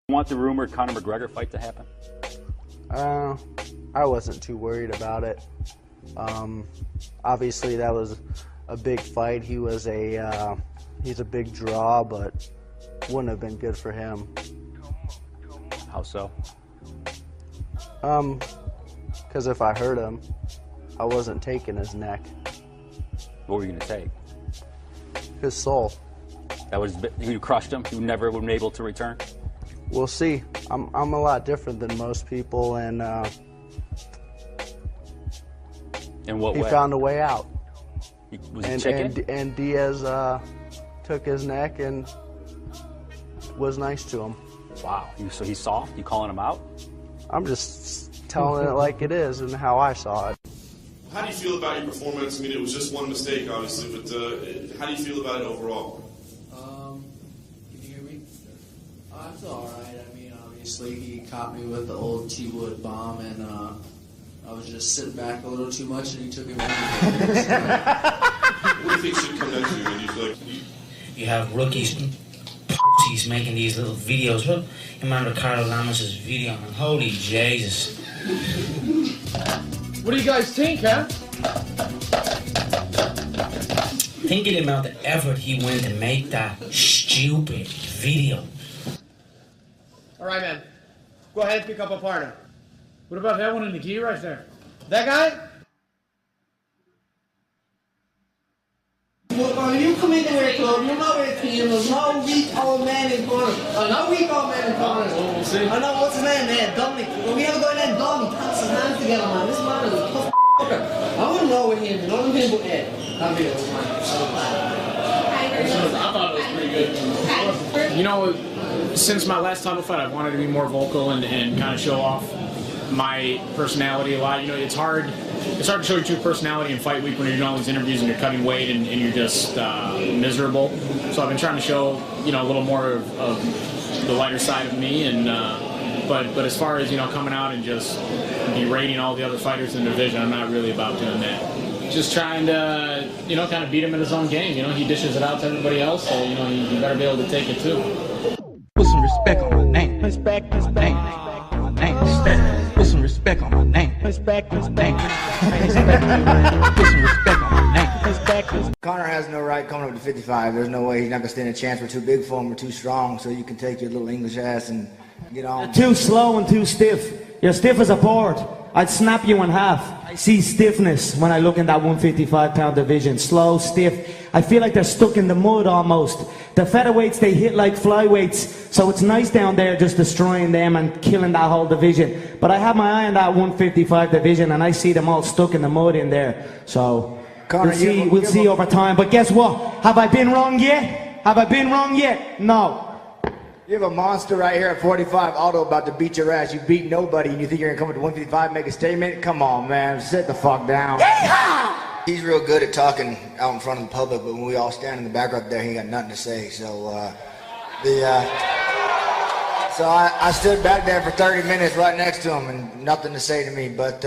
Want the rumored Conor McGregor fight to happen? I wasn't too worried about it. Obviously, that was a big fight. He's a big draw, but wouldn't have been good for him. How so? Because if I hurt him, I wasn't taking his neck. What were you going to take? His soul. That was you crushed him. You never would have been able to return. We'll see. I'm a lot different than most people, and in what he way? found a way out. Was he chicken? And Diaz took his neck and was nice to him. Wow. So he's soft? You calling him out? I'm just telling it like it is and how I saw it. How do you feel about your performance? I mean, it was just one mistake, obviously, but how do you feel about it overall? Can you hear me? I feel alright. I mean, obviously, he caught me with the old T-Wood bomb, and I was just sitting back a little too much, and he took it away. What do you think should come next year? You feel like you have rookies, pussies making these little videos. Look, remember Carlos Lamas' video? Holy Jesus. What do you guys think, huh? Think of the amount of effort he went to make that stupid video. All right, man. Go ahead and pick up a partner. What about that one in the key right there? That guy? Look, when you come into our club, you're not with a team, there's no weak old man in Conor. Oh, no weak old man in Conor. We'll see. I know, what's his name, man? Dominic. When we have a guy named Dom, he taps his hands together, man. This man is a tough fucker. I wouldn't know with him, not with him, but Ed. That video was mine. I thought it was pretty good. You know, since my last title fight, I've wanted to be more vocal and kind of show off my personality a lot. You know, it's hard to show your true personality in fight week when you're doing all these interviews and you're cutting weight and you're just miserable. So I've been trying to show, you know, a little more of the lighter side of me. And but as far as, you know, coming out and just berating all the other fighters in the division, I'm not really about doing that. Just trying to, you know, kind of beat him in his own game. You know, he dishes it out to everybody else, so, you know, he better be able to take it too. Put some respect on my name. Respect, my name. My name. Put some respect on my name. Respect, my name. Put some respect on my name. Respect. Conor has no right coming up to 55. There's no way he's not gonna stand a chance. We're too big for him. We're too strong. So you can take your little English ass and get on. You're too slow and too stiff. You're stiff as a board. I'd snap you in half. I see stiffness when I look in that 155-pound division. Slow, stiff. I feel like they're stuck in the mud almost. The featherweights, they hit like flyweights. So it's nice down there just destroying them and killing that whole division. But I have my eye on that 155 division and I see them all stuck in the mud in there. So Conor, we'll see over time. But guess what? Have I been wrong yet? Have I been wrong yet? No. You have a monster right here at 45, Aldo, about to beat your ass. You beat nobody, and you think you're gonna come up to 155 and make a statement? Come on, man, sit the fuck down. Yeehaw! He's real good at talking out in front of the public, but when we all stand in the back right there, he ain't got nothing to say. So, I stood back there for 30 minutes right next to him, and nothing to say to me. But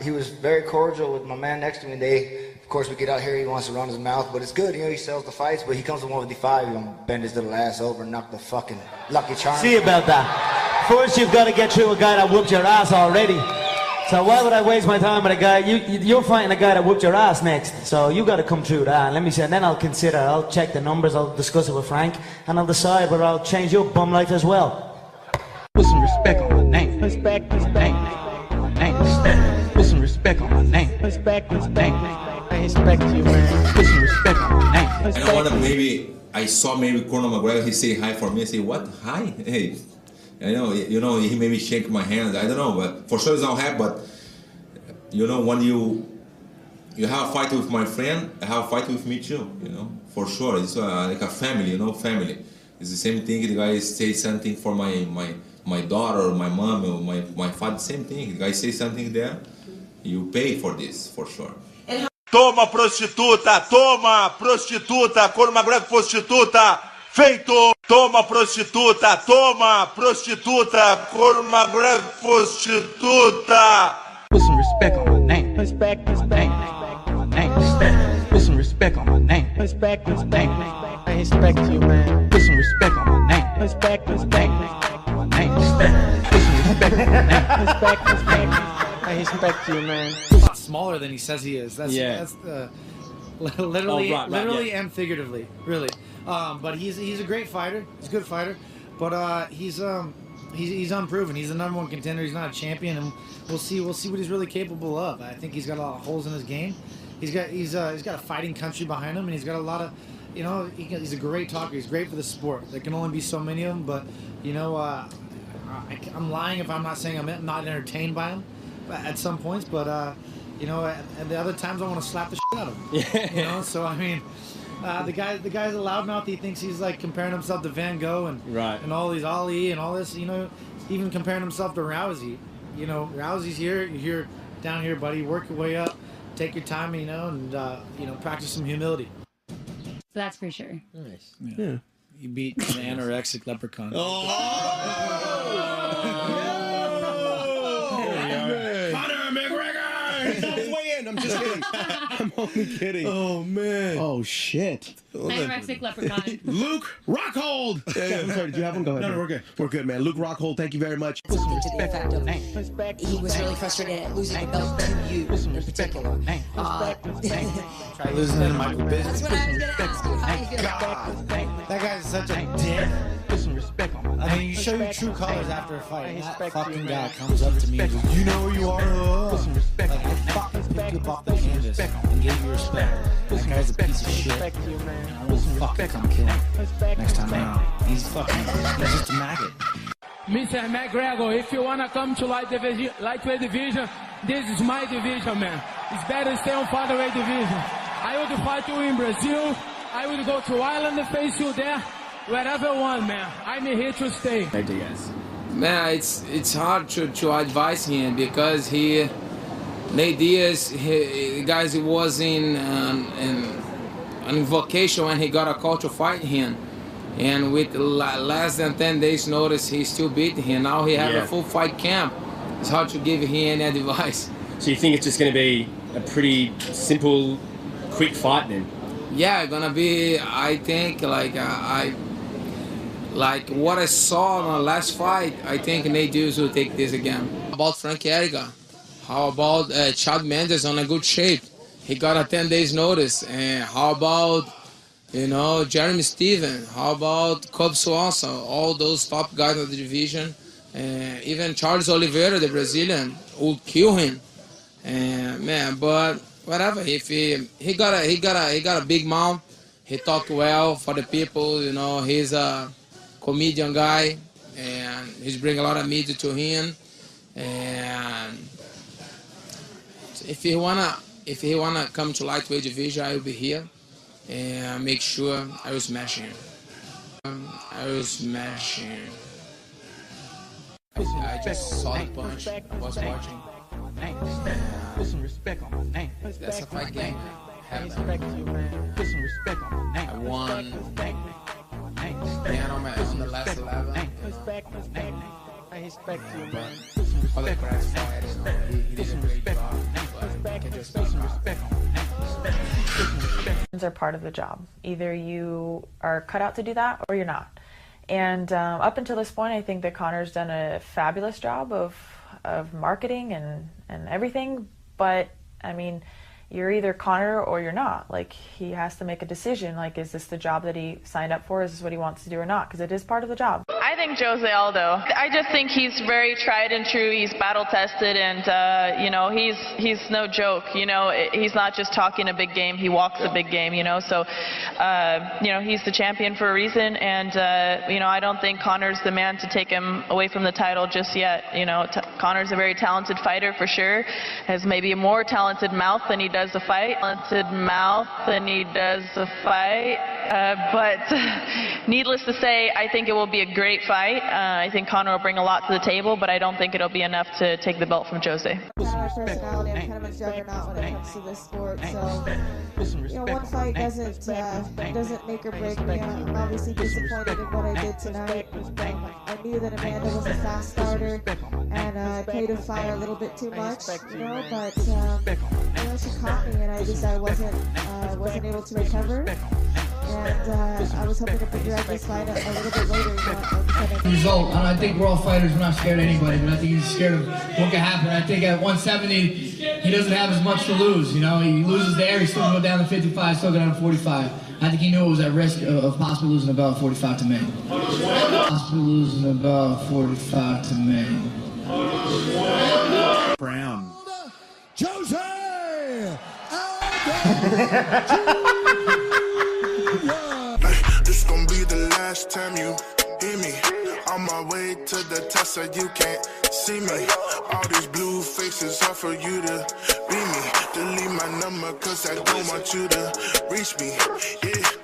he was very cordial with my man next to me. Of course, we get out here, he wants to run his mouth, but it's good, you know, he sells the fights, but he comes to 155, he's gonna bend his little ass over and knock the fucking Lucky Charm. See about that. First, you've got to get through a guy that whooped your ass already. So why would I waste my time with a guy? You're fighting a guy that whooped your ass next. So you got to come through that. Let me see, and then I'll check the numbers, I'll discuss it with Frank, and I'll decide whether I'll change your bum life as well. Put some respect on my name. Respect, my name. My name. Put some respect on my name. Respect, my name. I respect you, man. Put some respect on my name. I don't want to I saw maybe Conor McGregor, he say hi for me, I say, what? Hi? Hey. You know, he maybe shake my hand, I don't know, but for sure it's not happy, but you know, when you have a fight with my friend, I have a fight with me too, you know, for sure. It's like a family, you know, family. It's the same thing, the guy say something for my daughter, or my mom, or my father, same thing. The guy say something there, you pay for this, for sure. Toma, prostituta! Toma, prostituta! Conor McGregor, prostituta! Feito! Toma, prostituta! Toma, prostituta! Conor McGregor, prostituta! Put some respect on my name. Respect, my name. My name. Put some respect on my name. Respect, my name. I respect you, man. Put some respect on my name. Respect, my name. My name. I respect you, man. A lot smaller than he says he is. That's the literally, right, and figuratively, really. But he's a great fighter. He's a good fighter, but he's unproven. He's the #1 contender. He's not a champion, and we'll see what he's really capable of. I think he's got a lot of holes in his game. He's got a fighting country behind him, and he's got a lot of, he's a great talker. He's great for the sport. There can only be so many of them, but I'm lying if I'm not saying I'm not entertained by him at some points, but at the other times I want to slap the shit out of him. Yeah. So I mean, the guy's a loudmouth. He thinks he's like comparing himself to Van Gogh and all these Ali and all this. Even comparing himself to Rousey. Rousey's here. You're down here, buddy. Work your way up. Take your time, and practice some humility. So that's for sure. Nice. Yeah. You beat an anorexic leprechaun. Oh! Conor McGregor! Don't weigh in. I'm just kidding. I'm only kidding. Oh, man. Oh, shit. Anorexic leprechaun. Luke Rockhold! Yeah, I'm sorry, did you have one? Go ahead. No, we're good. We're good, man. Luke Rockhold, thank you very much. To the effect of he was really frustrated at losing the belt to you in particular. Try losing to Michael Bisping. That's what I was going to ask you. How do you feel about that? That guy's such a dick. I mean, you show your true colors after a fight. And that fucking guy comes up to me and goes, "You know who you are." Like, I fucking pick you up off the canvas and give you respect. That guy's a piece of shit. I will fucking come kill him next time around. He's just a maggot. Mr. McGregor, if you wanna come to lightweight division, this is my division, man. It's better stay on featherweight division. I would fight you in Brazil. I would go to Ireland and face you there. Wherever I want, man. I'm here to stay. Man, it's hard to advise him because Nate Diaz, guys, he was in vacation when he got a call to fight him. And with less than 10 days notice, he still beat him. Now he have a full fight camp. It's hard to give him any advice. So you think it's just going to be a pretty simple, quick fight then? Yeah, gonna be, I think, like what I saw in the last fight, I think Nate Diaz will take this again. About Frankie Edgar, how about Chad Mendes on a good shape? He got a 10 days notice. And how about, Jeremy Steven? How about Cub Swanson? All those top guys of the division. Even Charles Oliveira, the Brazilian, would kill him. Man, but whatever. If he got a big mouth. He talked well for the people. He's a comedian guy, and he's bringing a lot of media to him. And if he wanna come to lightweight division, I will be here, and make sure I will smash him. I just saw the punch. I was watching. Put some respect on my name. That's a fight game. I respect you, man. Put some respect on my name. I won. And on the last 11. I respect you, man. Other guys fight, he did a great job, but I can just Put some respect on my name. Are part of the job. Either you are cut out to do that or you're not. And up until this point, I think that Conor's done a fabulous job of marketing and everything. But I mean, you're either Conor or you're not. Like, he has to make a decision. Like, is this the job that he signed up for? Is this what he wants to do or not? Because it is part of the job. I think Jose Aldo. I just think he's very tried and true. He's battle tested, and he's no joke. He's not just talking a big game. He walks a big game. So he's the champion for a reason, and I don't think Conor's the man to take him away from the title just yet. Conor's a very talented fighter for sure. Has maybe a more talented mouth than he does a fight. But needless to say, I think it will be a great fight. I think Conor will bring a lot to the table, but I don't think it'll be enough to take the belt from Jose. Personality, I'm kind of a juggernaut when it comes to this sport, so one fight doesn't make or break me. I'm obviously disappointed in what I did tonight. I knew that Amanda was a fast starter, and I played with fire a little bit too much, but she caught me, and I wasn't able to recover. and I was hoping to drag this fight a little bit later. Result. I think we're all fighters. We're not scared of anybody, but I think he's scared of what could happen. I think at 170, he doesn't have as much to lose. You know, he loses there, he's still going to go down to 55, still go down to 45. I think he knew it was at risk of possibly losing the belt at 45 to me. Possibly losing the belt at 45 to me. Brown. Jose! This gon' be the last time you hear me. On my way to the top so you can't see me. All these blue faces are for you to be me. Delete my number cause I don't want you to reach me. Yeah.